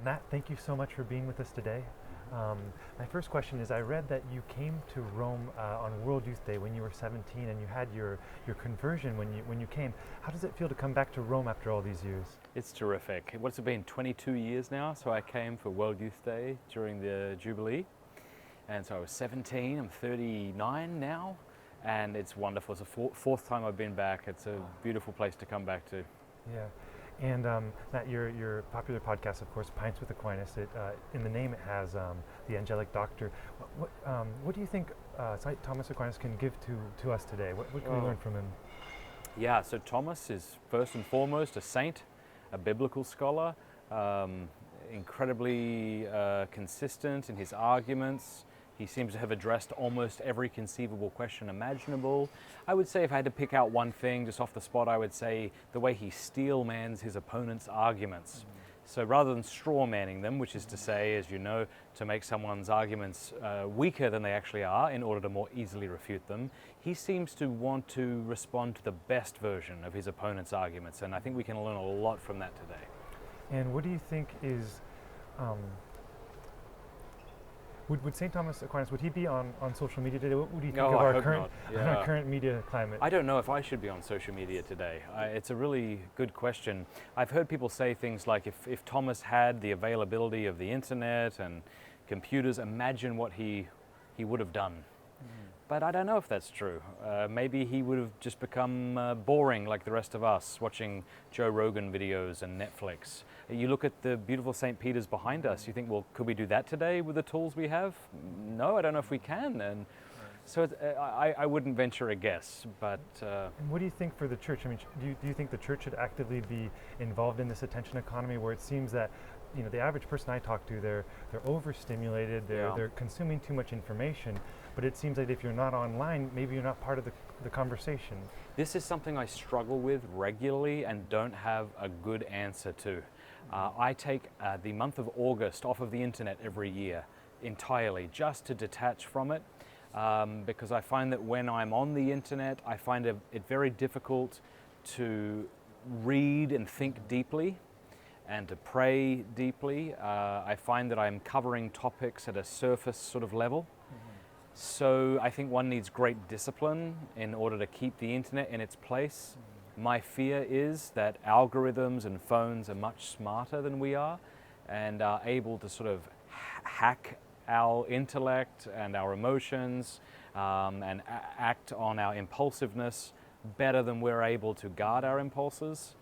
Matt, thank you so much for being with us today. My first question is, I read that you came to Rome on World Youth Day when you were 17 and you had your conversion when you came. How does it feel to come back to Rome after all these years? It's terrific. What's it been, 22 years now? So I came for World Youth Day during the Jubilee. And so I was 17, I'm 39 now. And it's wonderful. It's the fourth time I've been back. It's a beautiful place to come back to. Yeah. And Matt, your popular podcast, of course, Pints with Aquinas. In the name, it has the angelic doctor. What do you think St. Thomas Aquinas can give to us today? What can we learn from him? Yeah, so Thomas is first and foremost a saint, a biblical scholar, incredibly consistent in his arguments. He seems to have addressed almost every conceivable question imaginable. I would say if I had to pick out one thing just off the spot, I would say the way he steel-mans his opponent's arguments. So rather than straw-manning them, which is to say, as you know, to make someone's arguments weaker than they actually are in order to more easily refute them, he seems to want to respond to the best version of his opponent's arguments. And I think we can learn a lot from that today. And what do you think is... Would St. Thomas Aquinas, would he be on social media today? What would you think of our current media climate? I don't know if I should be on social media today. It's a really good question. I've heard people say things like, if Thomas had the availability of the internet and computers, imagine what he would have done. But I don't know if that's true. Maybe he would have just become boring like the rest of us, watching Joe Rogan videos and Netflix. You look at the beautiful St. Peter's behind us, you think, well, could we do that today with the tools we have? No, I don't know if we can. And so I wouldn't venture a guess, but... And what do you think for the church? I mean, do you think the church should actively be involved in this attention economy where it seems that, you know, the average person I talk to, they're overstimulated, they're consuming too much information, but it seems like if you're not online, maybe you're not part of the conversation. This is something I struggle with regularly and don't have a good answer to. I take the month of August off of the internet every year entirely, just to detach from it, because I find that when I'm on the internet, I find it very difficult to read and think deeply and to pray deeply. I find that I'm covering topics at a surface sort of level. So I think one needs great discipline in order to keep the internet in its place. My fear is that algorithms and phones are much smarter than we are and are able to sort of hack our intellect and our emotions and act on our impulsiveness better than we're able to guard our impulses.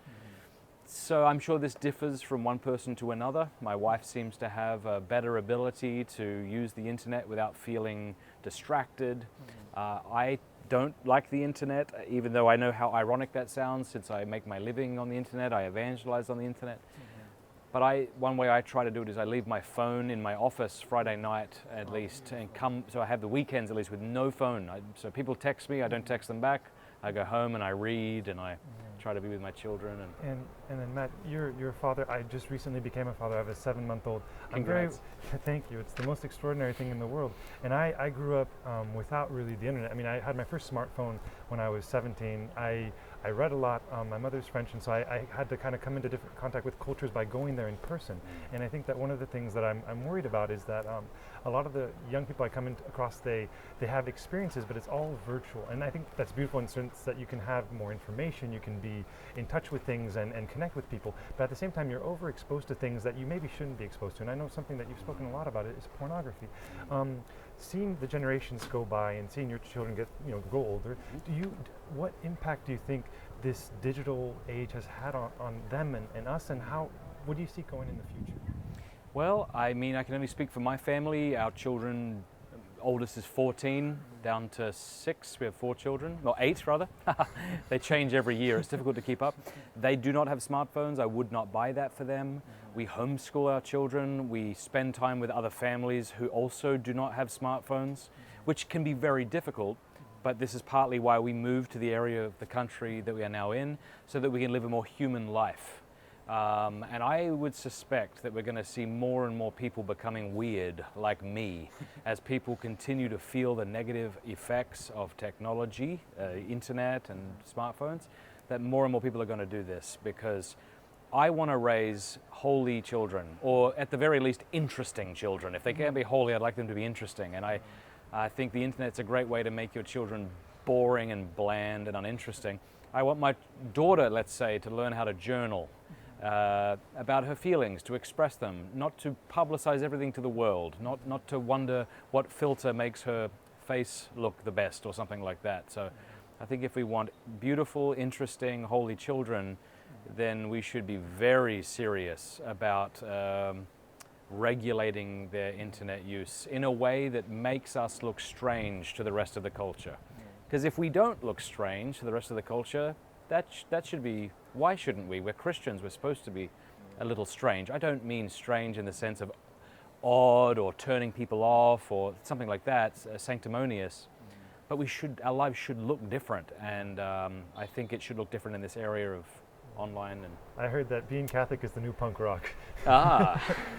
So I'm sure this differs from one person to another. My wife seems to have a better ability to use the internet without feeling distracted. I don't like the internet, even though I know how ironic that sounds since I make my living on the internet, I evangelize on the internet. But one way I try to do it is I leave my phone in my office Friday night at least, and so I have the weekends at least with no phone. So people text me, I don't text them back. I go home and I read and I try to be with my children. And then Matt, you're a father. I just recently became a father. I have a 7-month-old. Congrats. Thank you. It's the most extraordinary thing in the world. And I grew up without really the internet. I mean, I had my first smartphone when I was 17. I read a lot. My mother's French, and so I had to kind of come into different contact with cultures by going there in person. And I think that one of the things that I'm worried about is that a lot of the young people I come across, they have experiences, but it's all virtual. And I think that's beautiful in the sense that you can have more information, you can be in touch with things and connect with people. But at the same time, you're overexposed to things that you maybe shouldn't be exposed to. And I know something that you've spoken a lot about is pornography. Seeing the generations go by and seeing your children grow older, what impact do you think this digital age has had on them and us, and what do you see going in the future? Well, I mean, I can only speak for my family. Our children, oldest is 14, down to 6. We have 4 children, or 8 rather. They change every year. It's difficult to keep up. They do not have smartphones. I would not buy that for them. We homeschool our children. We spend time with other families who also do not have smartphones, which can be very difficult. But this is partly why we moved to the area of the country that we are now in, so that we can live a more human life. And I would suspect that we're going to see more and more people becoming weird, like me, as people continue to feel the negative effects of technology, internet and smartphones, that more and more people are going to do this because I want to raise holy children, or at the very least interesting children. If they can't be holy, I'd like them to be interesting. And I think the internet's a great way to make your children boring and bland and uninteresting. I want my daughter, let's say, to learn how to journal about her feelings, to express them, not to publicize everything to the world, not to wonder what filter makes her face look the best or something like that. So I think if we want beautiful, interesting, holy children, then we should be very serious about regulating their internet use in a way that makes us look strange to the rest of the culture. Because if we don't look strange to the rest of the culture, that should be, why shouldn't we? We're Christians, we're supposed to be a little strange. I don't mean strange in the sense of odd or turning people off or something like that, sanctimonious. But our lives should look different, and I think it should look different in this area of online. And I heard that being Catholic is the new punk rock.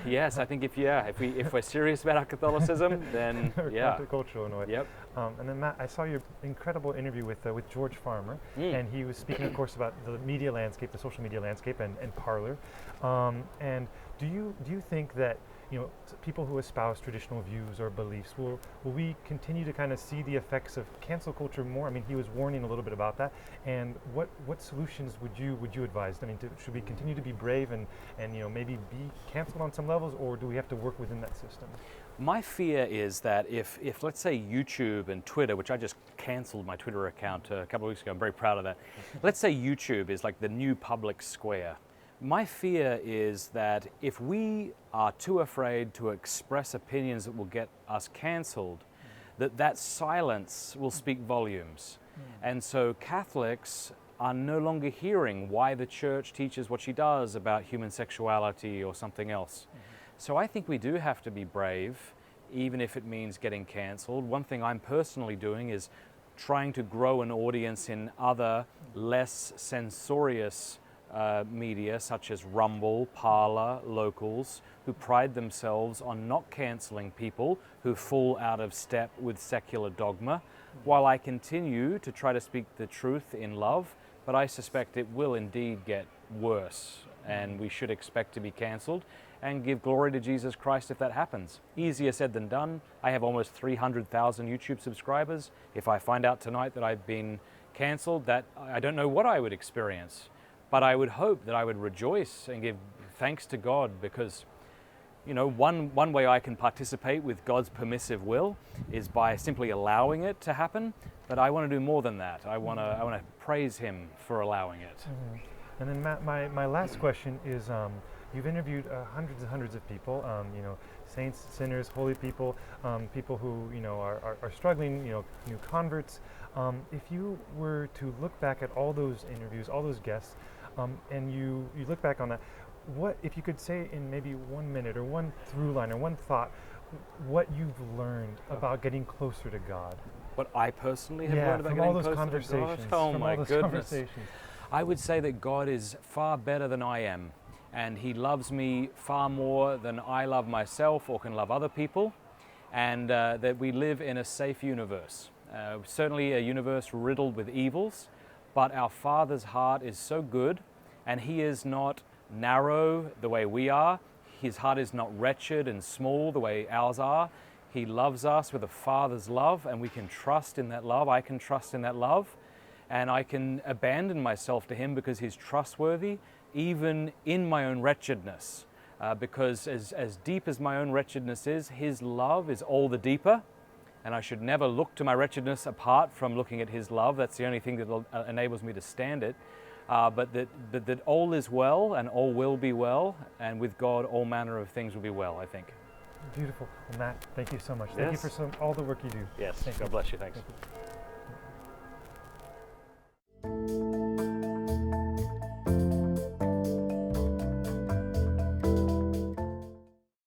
Yes, I think if we're serious about our Catholicism, then yeah, countercultural in a way. Yep. And then Matt, I saw your incredible interview with George Farmer, and he was speaking, of course, about the media landscape, the social media landscape, and Parler. And do you think that people who espouse traditional views or beliefs, will we continue to kind of see the effects of cancel culture more? I mean, he was warning a little bit about that. And what solutions would you advise? I mean, should we continue to be brave and maybe be canceled on some levels, or do we have to work within that system? My fear is that if let's say YouTube and Twitter, which I just canceled my Twitter account a couple of weeks ago, I'm very proud of that. Let's say YouTube is like the new public square. My fear is that if we are too afraid to express opinions that will get us canceled, that silence will speak volumes. And so Catholics are no longer hearing why the church teaches what she does about human sexuality or something else. So I think we do have to be brave, even if it means getting canceled. One thing I'm personally doing is trying to grow an audience in other, less censorious media, such as Rumble, Parler, Locals, who pride themselves on not cancelling people who fall out of step with secular dogma, while I continue to try to speak the truth in love. But I suspect it will indeed get worse, and we should expect to be cancelled and give glory to Jesus Christ if that happens. Easier said than done. I have almost 300,000 YouTube subscribers. If I find out tonight that I've been cancelled, that I don't know what I would experience. But I would hope that I would rejoice and give thanks to God, because one way I can participate with God's permissive will is by simply allowing it to happen. But I want to do more than that. I want to praise Him for allowing it. And then Matt, my last question is, you've interviewed hundreds and hundreds of people, saints, sinners, holy people, people who are struggling, new converts. If you were to look back at all those interviews, all those guests, and you look back on that, what if you could say in maybe 1 minute or one through line or one thought, what you've learned about getting closer to God? What I personally have learned about getting closer to God? Oh my goodness. I would say that God is far better than I am, and He loves me far more than I love myself or can love other people, and that we live in a safe universe. Certainly a universe riddled with evils, but our Father's heart is so good, and He is not narrow the way we are. His heart is not wretched and small the way ours are. He loves us with a Father's love, and we can trust in that love. I can trust in that love, and I can abandon myself to Him because He's trustworthy, even in my own wretchedness. Because as deep as my own wretchedness is, His love is all the deeper. And I should never look to my wretchedness apart from looking at His love. That's the only thing that enables me to stand it. But that all is well and all will be well, and with God all manner of things will be well, I think. Beautiful. Well, Matt, thank you so much. Thank you for all the work you do. Yes, God bless you. Thanks. Thank you.